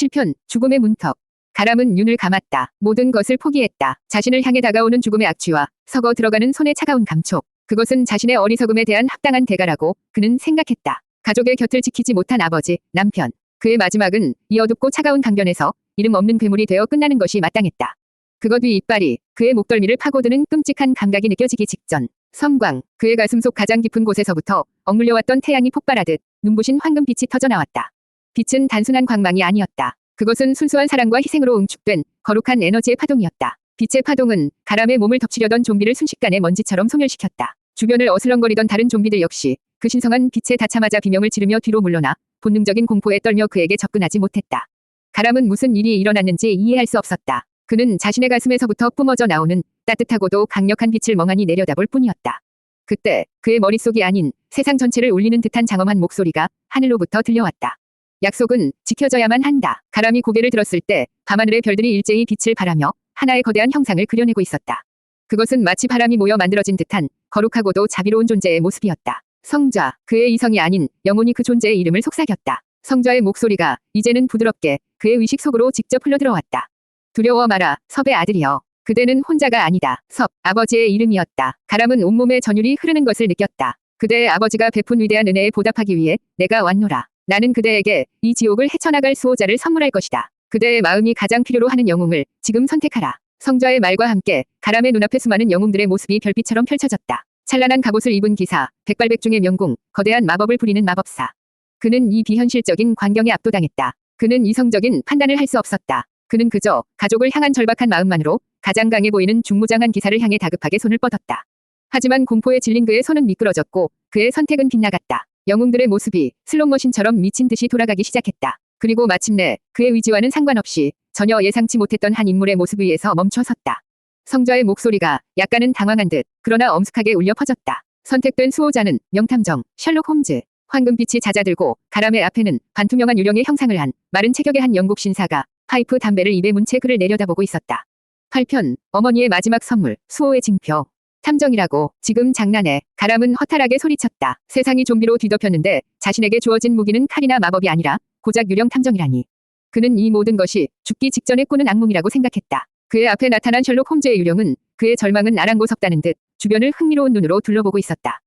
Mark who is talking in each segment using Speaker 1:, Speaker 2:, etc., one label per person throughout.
Speaker 1: 7편 죽음의 문턱. 가람은 눈을 감았다. 모든 것을 포기했다. 자신을 향해 다가오는 죽음의 악취와 썩어 들어가는 손의 차가운 감촉. 그것은 자신의 어리석음에 대한 합당한 대가라고 그는 생각했다. 가족의 곁을 지키지 못한 아버지, 남편. 그의 마지막은 이 어둡고 차가운 강변에서 이름 없는 괴물이 되어 끝나는 것이 마땅했다. 그것 위 이빨이 그의 목덜미를 파고드는 끔찍한 감각이 느껴지기 직전. 섬광, 그의 가슴속 가장 깊은 곳에서부터 억눌려왔던 태양이 폭발하듯 눈부신 황금빛이 터져나왔다. 빛은 단순한 광망이 아니었다. 그것은 순수한 사랑과 희생으로 응축된 거룩한 에너지의 파동이었다. 빛의 파동은 가람의 몸을 덮치려던 좀비를 순식간에 먼지처럼 소멸시켰다. 주변을 어슬렁거리던 다른 좀비들 역시 그 신성한 빛에 닿자마자 비명을 지르며 뒤로 물러나 본능적인 공포에 떨며 그에게 접근하지 못했다. 가람은 무슨 일이 일어났는지 이해할 수 없었다. 그는 자신의 가슴에서부터 뿜어져 나오는 따뜻하고도 강력한 빛을 멍하니 내려다볼 뿐이었다. 그때 그의 머릿속이 아닌 세상 전체를 울리는 듯한 장엄한 목소리가 하늘로부터 들려왔다. 약속은 지켜져야만 한다. 가람이 고개를 들었을 때 밤하늘의 별들이 일제히 빛을 발하며 하나의 거대한 형상을 그려내고 있었다. 그것은 마치 바람이 모여 만들어진 듯한 거룩하고도 자비로운 존재의 모습이었다. 성좌, 그의 이성이 아닌 영혼이 그 존재의 이름을 속삭였다. 성좌의 목소리가 이제는 부드럽게 그의 의식 속으로 직접 흘러들어왔다. 두려워 마라, 섭의 아들이여. 그대는 혼자가 아니다. 섭, 아버지의 이름이었다. 가람은 온몸에 전율이 흐르는 것을 느꼈다. 그대의 아버지가 베푼 위대한 은혜에 보답하기 위해 내가 왔노라. 나는 그대에게 이 지옥을 헤쳐나갈 수호자를 선물할 것이다. 그대의 마음이 가장 필요로 하는 영웅을 지금 선택하라. 성좌의 말과 함께 가람의 눈앞에 수많은 영웅들의 모습이 별빛처럼 펼쳐졌다. 찬란한 갑옷을 입은 기사, 백발백중의 명궁, 거대한 마법을 부리는 마법사. 그는 이 비현실적인 광경에 압도당했다. 그는 이성적인 판단을 할 수 없었다. 그는 그저 가족을 향한 절박한 마음만으로 가장 강해 보이는 중무장한 기사를 향해 다급하게 손을 뻗었다. 하지만 공포에 질린 그의 손은 미끄러졌고 그의 선택은 빗나갔다. 영웅들의 모습이 슬롯머신처럼 미친 듯이 돌아가기 시작했다. 그리고 마침내 그의 의지와는 상관없이 전혀 예상치 못했던 한 인물의 모습 위에서 멈춰 섰다. 성좌의 목소리가 약간은 당황한 듯 그러나 엄숙하게 울려 퍼졌다. 선택된 수호자는 명탐정 셜록 홈즈. 황금빛이 잦아들고 가람의 앞에는 반투명한 유령의 형상을 한 마른 체격의 한 영국 신사가 파이프 담배를 입에 문 채 그를 내려다보고 있었다. 8편 어머니의 마지막 선물 수호의 징표. 탐정이라고 지금 장난해. 가람은 허탈하게 소리쳤다. 세상이 좀비로 뒤덮였는데 자신에게 주어진 무기는 칼이나 마법이 아니라 고작 유령 탐정이라니. 그는 이 모든 것이 죽기 직전에 꾸는 악몽이라고 생각했다. 그의 앞에 나타난 셜록 홈즈의 유령은 그의 절망은 아랑곳없다는 듯 주변을 흥미로운 눈으로 둘러보고 있었다.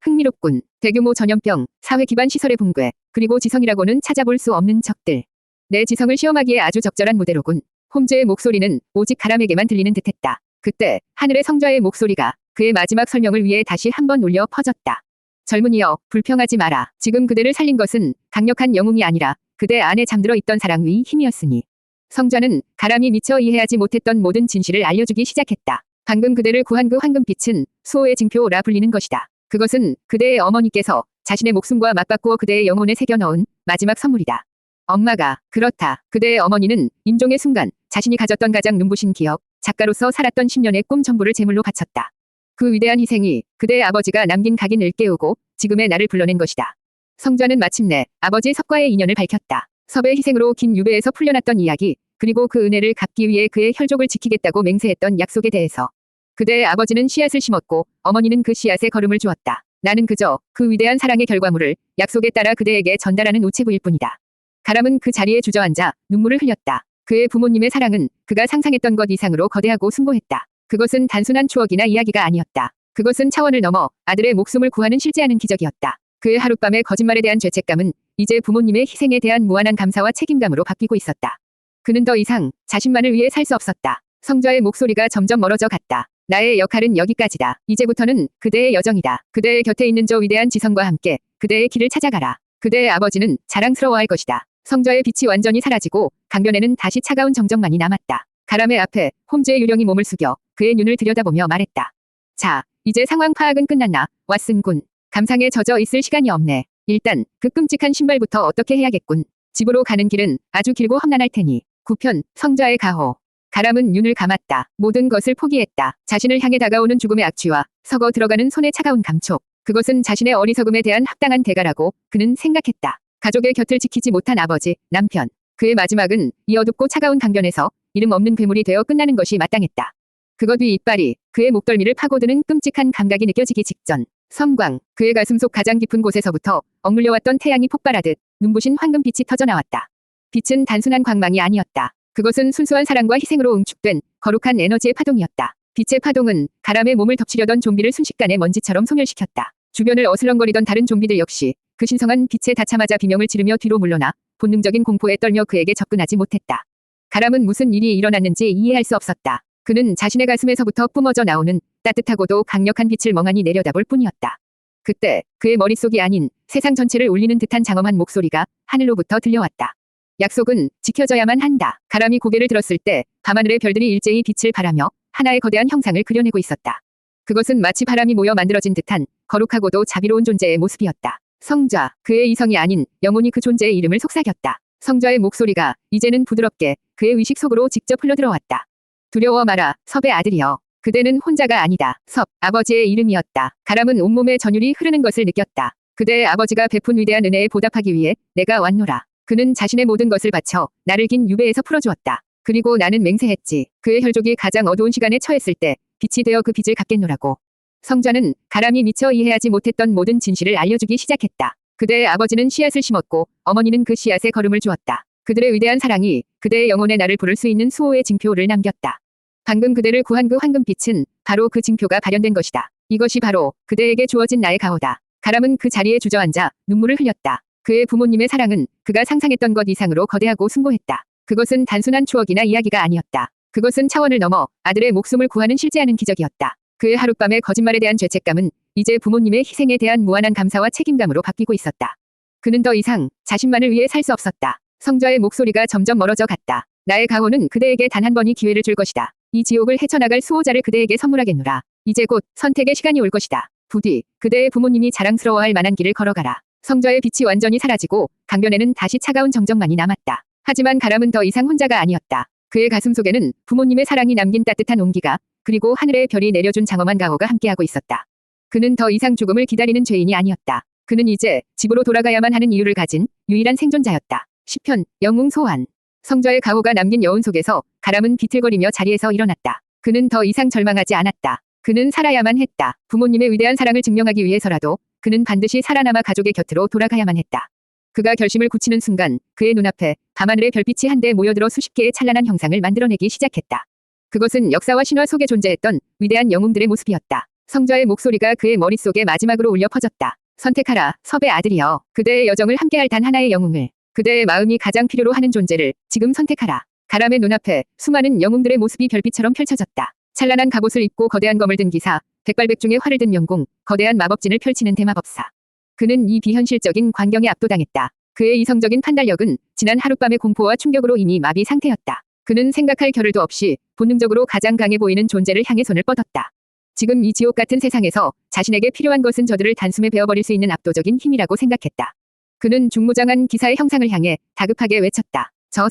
Speaker 1: 흥미롭군. 대규모 전염병, 사회 기반 시설의 붕괴, 그리고 지성이라고는 찾아볼 수 없는 적들. 내 지성을 시험하기에 아주 적절한 무대로군. 홈즈의 목소리는 오직 가람에게만 들리는 듯했다. 그때 하늘의 성좌의 목소리가 그의 마지막 설명을 위해 다시 한번 울려 퍼졌다. 젊은이여, 불평하지 마라. 지금 그대를 살린 것은 강력한 영웅이 아니라 그대 안에 잠들어 있던 사랑 위 힘이었으니. 성좌는 가람이 미처 이해하지 못했던 모든 진실을 알려주기 시작했다. 방금 그대를 구한 그 황금빛은 수호의 징표라 불리는 것이다. 그것은 그대의 어머니께서 자신의 목숨과 맞바꾸어 그대의 영혼에 새겨넣은 마지막 선물이다. 엄마가 그렇다. 그대의 어머니는 임종의 순간 자신이 가졌던 가장 눈부신 기억, 작가로서 살았던 10년의 꿈 전부를 제물로 바쳤다. 그 위대한 희생이 그대의 아버지가 남긴 각인을 깨우고 지금의 나를 불러낸 것이다. 성좌는 마침내 아버지 섭과의 인연을 밝혔다. 섭의 희생으로 긴 유배에서 풀려났던 이야기, 그리고 그 은혜를 갚기 위해 그의 혈족을 지키겠다고 맹세했던 약속에 대해서. 그대의 아버지는 씨앗을 심었고 어머니는 그 씨앗에 걸음을 주었다. 나는 그저 그 위대한 사랑의 결과물을 약속에 따라 그대에게 전달하는 우체부일 뿐이다. 가람은 그 자리에 주저앉아 눈물을 흘렸다. 그의 부모님의 사랑은 그가 상상했던 것 이상으로 거대하고 숭고했다. 그것은 단순한 추억이나 이야기가 아니었다. 그것은 차원을 넘어 아들의 목숨을 구하는 실제하는 기적이었다. 그의 하룻밤의 거짓말에 대한 죄책감은 이제 부모님의 희생에 대한 무한한 감사와 책임감으로 바뀌고 있었다. 그는 더 이상 자신만을 위해 살 수 없었다. 성좌의 목소리가 점점 멀어져 갔다. 나의 역할은 여기까지다. 이제부터는 그대의 여정이다. 그대의 곁에 있는 저 위대한 지성과 함께 그대의 길을 찾아가라. 그대의 아버지는 자랑스러워할 것이다. 성좌의 빛이 완전히 사라지고 강변에는 다시 차가운 정적만이 남았다. 가람의 앞에 홈즈의 유령이 몸을 숙여 그의 눈을 들여다보며 말했다. 자, 이제 상황 파악은 끝났나, 왓슨 군. 감상에 젖어 있을 시간이 없네. 일단 그 끔찍한 신발부터 어떻게 해야겠군. 집으로 가는 길은 아주 길고 험난할 테니. 9편 성좌의 가호. 가람은 눈을 감았다. 모든 것을 포기했다. 자신을 향해 다가오는 죽음의 악취와 썩어 들어가는 손의 차가운 감촉. 그것은 자신의 어리석음에 대한 합당한 대가라고 그는 생각했다. 가족의 곁을 지키지 못한 아버지, 남편. 그의 마지막은 이 어둡고 차가운 강변에서 이름 없는 괴물이 되어 끝나는 것이 마땅했다. 그것 위 이빨이 그의 목덜미를 파고드는 끔찍한 감각이 느껴지기 직전. 섬광, 그의 가슴속 가장 깊은 곳에서부터 억눌려왔던 태양이 폭발하듯 눈부신 황금빛이 터져나왔다. 빛은 단순한 광망이 아니었다. 그것은 순수한 사랑과 희생으로 응축된 거룩한 에너지의 파동이었다. 빛의 파동은 가람의 몸을 덮치려던 좀비를 순식간에 먼지처럼 소멸시켰다. 주변을 어슬렁거리던 다른 좀비들 역시 그 신성한 빛에 닿자마자 비명을 지르며 뒤로 물러나 본능적인 공포에 떨며 그에게 접근하지 못했다. 가람은 무슨 일이 일어났는지 이해할 수 없었다. 그는 자신의 가슴에서부터 뿜어져 나오는 따뜻하고도 강력한 빛을 멍하니 내려다볼 뿐이었다. 그때 그의 머릿속이 아닌 세상 전체를 울리는 듯한 장엄한 목소리가 하늘로부터 들려왔다. 약속은 지켜져야만 한다. 가람이 고개를 들었을 때 밤하늘의 별들이 일제히 빛을 발하며 하나의 거대한 형상을 그려내고 있었다. 그것은 마치 바람이 모여 만들어진 듯한 거룩하고도 자비로운 존재의 모습이었다. 성좌, 그의 이성이 아닌 영혼이 그 존재의 이름을 속삭였다. 성좌의 목소리가 이제는 부드럽게 그의 의식 속으로 직접 흘러들어왔다. 두려워 마라, 섭의 아들이여. 그대는 혼자가 아니다. 섭, 아버지의 이름이었다. 가람은 온몸에 전율이 흐르는 것을 느꼈다. 그대의 아버지가 베푼 위대한 은혜에 보답하기 위해 내가 왔노라. 그는 자신의 모든 것을 바쳐 나를 긴 유배에서 풀어주었다. 그리고 나는 맹세했지. 그의 혈족이 가장 어두운 시간에 처했을 때 빛이 되어 그 빚을 갚겠노라고. 성좌는 가람이 미처 이해하지 못했던 모든 진실을 알려주기 시작했다. 그대의 아버지는 씨앗을 심었고 어머니는 그 씨앗에 걸음을 주었다. 그들의 위대한 사랑이 그대의 영혼의 나를 부를 수 있는 수호의 징표를 남겼다. 방금 그대를 구한 그 황금빛은 바로 그 징표가 발현된 것이다. 이것이 바로 그대에게 주어진 나의 가호다. 가람은 그 자리에 주저앉아 눈물을 흘렸다. 그의 부모님의 사랑은 그가 상상했던 것 이상으로 거대하고 숭고했다. 그것은 단순한 추억이나 이야기가 아니었다. 그것은 차원을 넘어 아들의 목숨을 구하는 실제하는 기적이었다. 그의 하룻밤의 거짓말에 대한 죄책감은 이제 부모님의 희생에 대한 무한한 감사와 책임감으로 바뀌고 있었다. 그는 더 이상 자신만을 위해 살 수 없었다. 성좌의 목소리가 점점 멀어져 갔다. 나의 가호는 그대에게 단 한 번이 기회를 줄 것이다. 이 지옥을 헤쳐나갈 수호자를 그대에게 선물하겠노라. 이제 곧 선택의 시간이 올 것이다. 부디 그대의 부모님이 자랑스러워할 만한 길을 걸어가라. 성좌의 빛이 완전히 사라지고 강변에는 다시 차가운 정적만이 남았다. 하지만 가람은 더 이상 혼자가 아니었다. 그의 가슴 속에는 부모님의 사랑이 남긴 따뜻한 온기가 그리고 하늘의 별이 내려준 장엄한 가호가 함께하고 있었다. 그는 더 이상 죽음을 기다리는 죄인이 아니었다. 그는 이제 집으로 돌아가야만 하는 이유를 가진 유일한 생존자였다. 시편, 영웅 소환. 성좌의 가호가 남긴 여운 속에서 가람은 비틀거리며 자리에서 일어났다. 그는 더 이상 절망하지 않았다. 그는 살아야만 했다. 부모님의 위대한 사랑을 증명하기 위해서라도 그는 반드시 살아남아 가족의 곁으로 돌아가야만 했다. 그가 결심을 굳히는 순간 그의 눈앞에 밤하늘의 별빛이 한데 모여들어 수십 개의 찬란한 형상을 만들어내기 시작했다. 그것은 역사와 신화 속에 존재했던 위대한 영웅들의 모습이었다. 성좌의 목소리가 그의 머릿속에 마지막으로 울려 퍼졌다. 선택하라, 섭의 아들이여. 그대의 여정을 함께할 단 하나의 영웅을. 그대의 마음이 가장 필요로 하는 존재를 지금 선택하라. 가람의 눈앞에 수많은 영웅들의 모습이 별빛처럼 펼쳐졌다. 찬란한 갑옷을 입고 거대한 검을 든 기사, 백발백중의 활을 든 영웅, 거대한 마법진을 펼치는 대마법사. 그는 이 비현실적인 광경에 압도당했다. 그의 이성적인 판단력은 지난 하룻밤의 공포와 충격으로 이미 마비 상태였다. 그는 생각할 겨를도 없이 본능적으로 가장 강해 보이는 존재를 향해 손을 뻗었다. 지금 이 지옥 같은 세상에서 자신에게 필요한 것은 저들을 단숨에 베어버릴 수 있는 압도적인 힘이라고 생각했다. 그는 중무장한 기사의 형상을 향해 다급하게 외쳤다. 저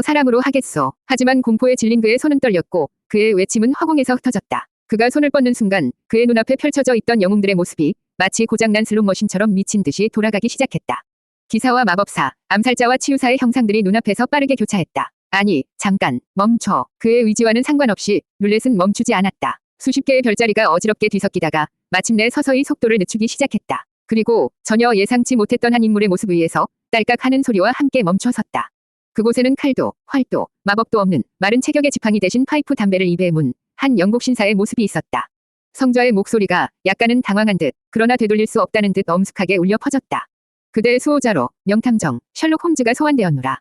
Speaker 1: 사람으로 하겠소. 하지만 공포에 질린 그의 손은 떨렸고 그의 외침은 허공에서 흩어졌다. 그가 손을 뻗는 순간 그의 눈앞에 펼쳐져 있던 영웅들의 모습이 마치 고장난 슬롯머신처럼 미친 듯이 돌아가기 시작했다. 기사와 마법사, 암살자와 치유사의 형상들이 눈앞에서 빠르게 교차했다. 아니, 잠깐, 멈춰. 그의 의지와는 상관없이 룰렛은 멈추지 않았다. 수십 개의 별자리가 어지럽게 뒤섞이다가 마침내 서서히 속도를 늦추기 시작했다. 그리고 전혀 예상치 못했던 한 인물의 모습 위에서 딸깍 하는 소리와 함께 멈춰섰다. 그곳에는 칼도, 활도, 마법도 없는 마른 체격의 지팡이 대신 파이프 담배를 입에 문 한 영국 신사의 모습이 있었다. 성좌의 목소리가 약간은 당황한 듯 그러나 되돌릴 수 없다는 듯 엄숙하게 울려 퍼졌다. 그대의 수호자로 명탐정 셜록 홈즈가 소환되었노라.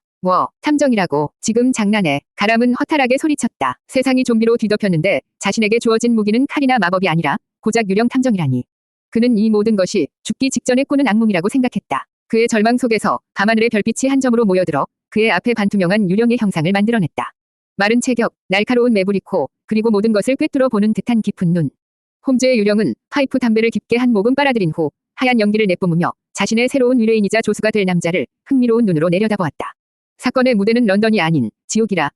Speaker 1: 탐정이라고. 지금 장난해. 가람은 허탈하게 소리쳤다. 세상이 좀비로 뒤덮였는데 자신에게 주어진 무기는 칼이나 마법이 아니라 고작 유령 탐정이라니. 그는 이 모든 것이 죽기 직전에 꾸는 악몽이라고 생각했다. 그의 절망 속에서 밤하늘의 별빛이 한 점으로 모여들어 그의 앞에 반투명한 유령의 형상을 만들어냈다. 마른 체격, 날카로운 매부리 코, 그리고 모든 것을 꿰뚫어 보는 듯한 깊은 눈. 홈즈의 유령은 파이프 담배를 깊게 한 모금 빨아들인 후 하얀 연기를 내뿜으며 자신의 새로운 의뢰인이자 조수가 될 남자를 흥미로운 눈으로 내려다보았다. 사건의 무대는 런던이 아닌 지옥이라.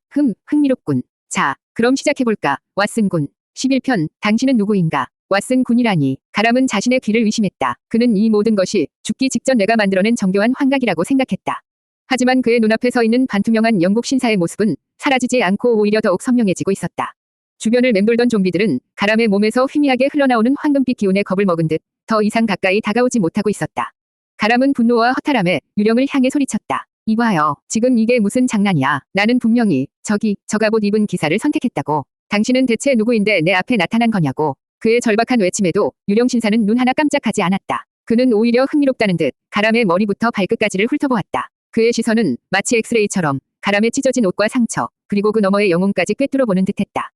Speaker 1: 흥미롭군. 자, 그럼 시작해볼까, 왓슨 군. 11편, 당신은 누구인가? 왓슨 군이라니. 가람은 자신의 귀를 의심했다. 그는 이 모든 것이 죽기 직전 내가 만들어낸 정교한 환각이라고 생각했다. 하지만 그의 눈앞에 서 있는 반투명한 영국 신사의 모습은 사라지지 않고 오히려 더욱 선명해지고 있었다. 주변을 맴돌던 좀비들은 가람의 몸에서 희미하게 흘러나오는 황금빛 기운에 겁을 먹은 듯 더 이상 가까이 다가오지 못하고 있었다. 가람은 분노와 허탈함에 유령을 향해 소리쳤다. 이봐요. 지금 이게 무슨 장난이야. 나는 분명히 저 갑옷 입은 기사를 선택했다고. 당신은 대체 누구인데 내 앞에 나타난 거냐고. 그의 절박한 외침에도 유령 신사는 눈 하나 깜짝하지 않았다. 그는 오히려 흥미롭다는 듯 가람의 머리부터 발끝까지를 훑어보았다. 그의 시선은 마치 엑스레이처럼 가람의 찢어진 옷과 상처, 그리고 그 너머의 영혼까지 꿰뚫어보는 듯했다.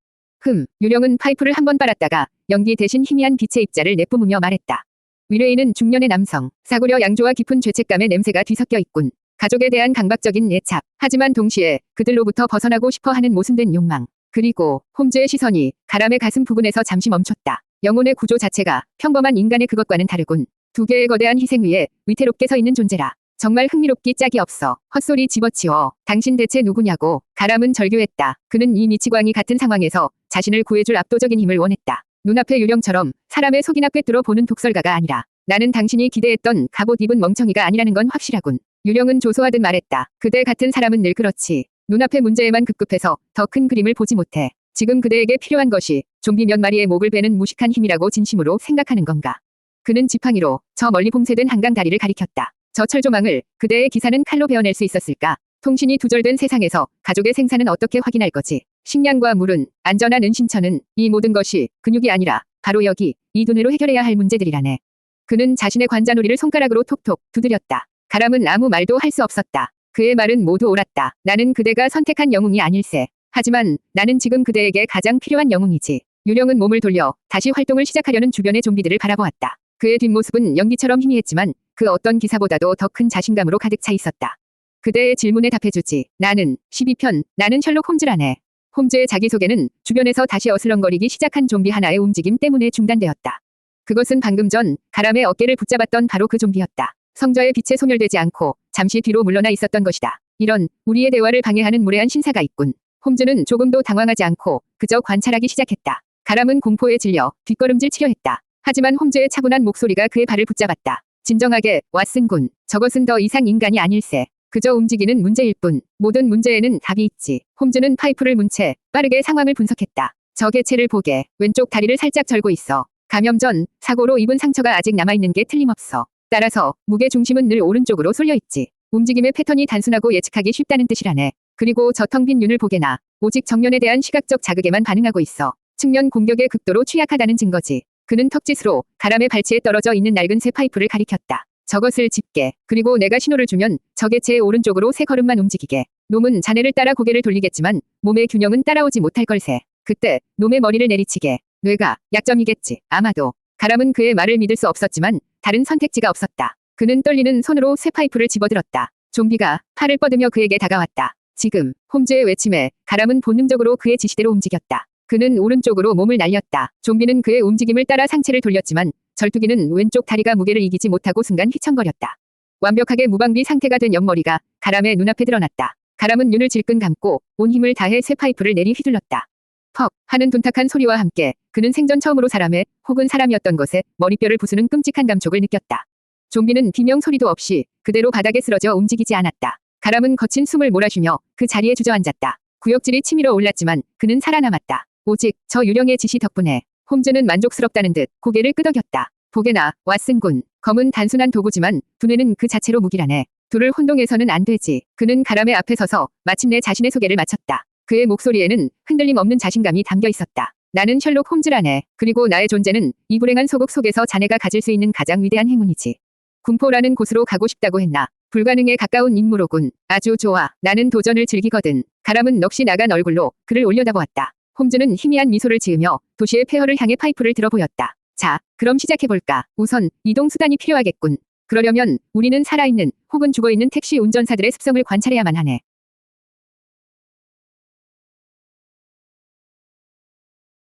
Speaker 1: 유령은 파이프를 한 번 빨았다가 연기 대신 희미한 빛의 입자를 내뿜으며 말했다. 위례인은 중년의 남성, 싸구려 양조와 깊은 죄책감의 냄새가 뒤섞여 있군. 가족에 대한 강박적인 애착, 하지만 동시에 그들로부터 벗어나고 싶어하는 모순된 욕망. 그리고 홈즈의 시선이 가람의 가슴 부근에서 잠시 멈췄다. 영혼의 구조 자체가 평범한 인간의 그것과는 다르군. 두 개의 거대한 희생 위에 위태롭게 서 있는 존재라. 정말 흥미롭기 짝이 없어. 헛소리 집어치워. 당신 대체 누구냐고. 가람은 절규했다. 그는 이 미치광이 같은 상황에서 자신을 구해줄 압도적인 힘을 원했다. 눈앞의 유령처럼 사람의 속이나 꿰뚫어 보는 독설가가 아니라 나는 당신이 기대했던 갑옷 입은 멍청이가 아니라는 건 확실하군. 유령은 조소하듯 말했다. 그대 같은 사람은 늘 그렇지. 눈앞의 문제에만 급급해서 더 큰 그림을 보지 못해. 지금 그대에게 필요한 것이 좀비 몇 마리의 목을 베는 무식한 힘이라고 진심으로 생각하는 건가. 그는 지팡이로 저 멀리 봉쇄된 한강 다리를 가리켰다. 저 철조망을 그대의 기사는 칼로 베어낼 수 있었을까? 통신이 두절된 세상에서 가족의 생사는 어떻게 확인할 거지? 식량과 물은, 안전한 은신처는, 이 모든 것이 근육이 아니라 바로 여기 이 눈으로 해결해야 할 문제들이라네. 그는 자신의 관자놀이를 손가락으로 톡톡 두드렸다. 가람은 아무 말도 할 수 없었다. 그의 말은 모두 옳았다. 나는 그대가 선택한 영웅이 아닐세. 하지만 나는 지금 그대에게 가장 필요한 영웅이지. 유령은 몸을 돌려 다시 활동을 시작하려는 주변의 좀비들을 바라보았다. 그의 뒷모습은 연기처럼 희미했지만 그 어떤 기사보다도 더 큰 자신감으로 가득 차 있었다. 그대의 질문에 답해주지. 나는 12편, 나는 셜록 홈즈라네. 홈즈의 자기소개는 주변에서 다시 어슬렁거리기 시작한 좀비 하나의 움직임 때문에 중단되었다. 그것은 방금 전 가람의 어깨를 붙잡았던 바로 그 좀비였다. 성저의 빛에 소멸되지 않고 잠시 뒤로 물러나 있었던 것이다. 이런 우리의 대화를 방해하는 무례한 신사가 있군. 홈즈는 조금도 당황하지 않고 그저 관찰하기 시작했다. 가람은 공포에 질려 뒷걸음질 치려 했다. 하지만 홈즈의 차분한 목소리가 그의 발을 붙잡았다. 진정하게, 왓슨군. 저것은 더 이상 인간이 아닐세. 그저 움직이는 문제일 뿐. 모든 문제에는 답이 있지. 홈즈는 파이프를 문 채 빠르게 상황을 분석했다. 저 개체를 보게. 왼쪽 다리를 살짝 절고 있어. 감염 전 사고로 입은 상처가 아직 남아있는 게 틀림없어. 따라서 무게 중심은 늘 오른쪽으로 쏠려 있지. 움직임의 패턴이 단순하고 예측하기 쉽다는 뜻이라네. 그리고 저 텅 빈 윤을 보게나. 오직 정면에 대한 시각적 자극에만 반응하고 있어. 측면 공격에 극도로 취약하다는 증거지. 그는 턱짓으로 가람의 발치에 떨어져 있는 낡은 새 파이프를 가리켰다. 저것을 짚게. 그리고 내가 신호를 주면 저 개체의 오른쪽으로 세 걸음만 움직이게. 놈은 자네를 따라 고개를 돌리겠지만 몸의 균형은 따라오지 못할 걸세. 그때 놈의 머리를 내리치게. 뇌가 약점이겠지. 아마도. 가람은 그의 말을 믿을 수 없었지만 다른 선택지가 없었다. 그는 떨리는 손으로 새 파이프를 집어들었다. 좀비가 팔을 뻗으며 그에게 다가왔다. 지금 홈즈의 외침에 가람은 본능적으로 그의 지시대로 움직였다. 그는 오른쪽으로 몸을 날렸다. 좀비는 그의 움직임을 따라 상체를 돌렸지만 절투기는 왼쪽 다리가 무게를 이기지 못하고 순간 휘청거렸다. 완벽하게 무방비 상태가 된 옆머리가 가람의 눈앞에 드러났다. 가람은 눈을 질끈 감고 온 힘을 다해 새 파이프를 내리 휘둘렀다. 퍽 하는 둔탁한 소리와 함께 그는 생전 처음으로 사람의 혹은 사람이었던 것에 머리뼈를 부수는 끔찍한 감촉을 느꼈다. 좀비는 비명 소리도 없이 그대로 바닥에 쓰러져 움직이지 않았다. 가람은 거친 숨을 몰아쉬며 그 자리에 주저앉았다. 구역질이 치밀어 올랐지만 그는 살아남았다. 오직 저 유령의 지시 덕분에. 홈즈는 만족스럽다는 듯 고개를 끄덕였다. 보게나, 왓슨군. 검은 단순한 도구지만 두뇌는 그 자체로 무기라네. 둘을 혼동해서는 안 되지. 그는 가람의 앞에 서서 마침내 자신의 소개를 마쳤다. 그의 목소리에는 흔들림 없는 자신감이 담겨 있었다. 나는 셜록 홈즈라네. 그리고 나의 존재는 이 불행한 소국 속에서 자네가 가질 수 있는 가장 위대한 행운이지. 군포라는 곳으로 가고 싶다고 했나. 불가능에 가까운 임무로군. 아주 좋아. 나는 도전을 즐기거든. 가람은 넋이 나간 얼굴로 그를 올려다보았다. 홈즈는 희미한 미소를 지으며 도시의 폐허를 향해 파이프를 들어 보였다. 자, 그럼 시작해볼까. 우선 이동 수단이 필요하겠군. 그러려면 우리는 살아있는 혹은 죽어있는 택시 운전사들의 습성을 관찰해야만 하네.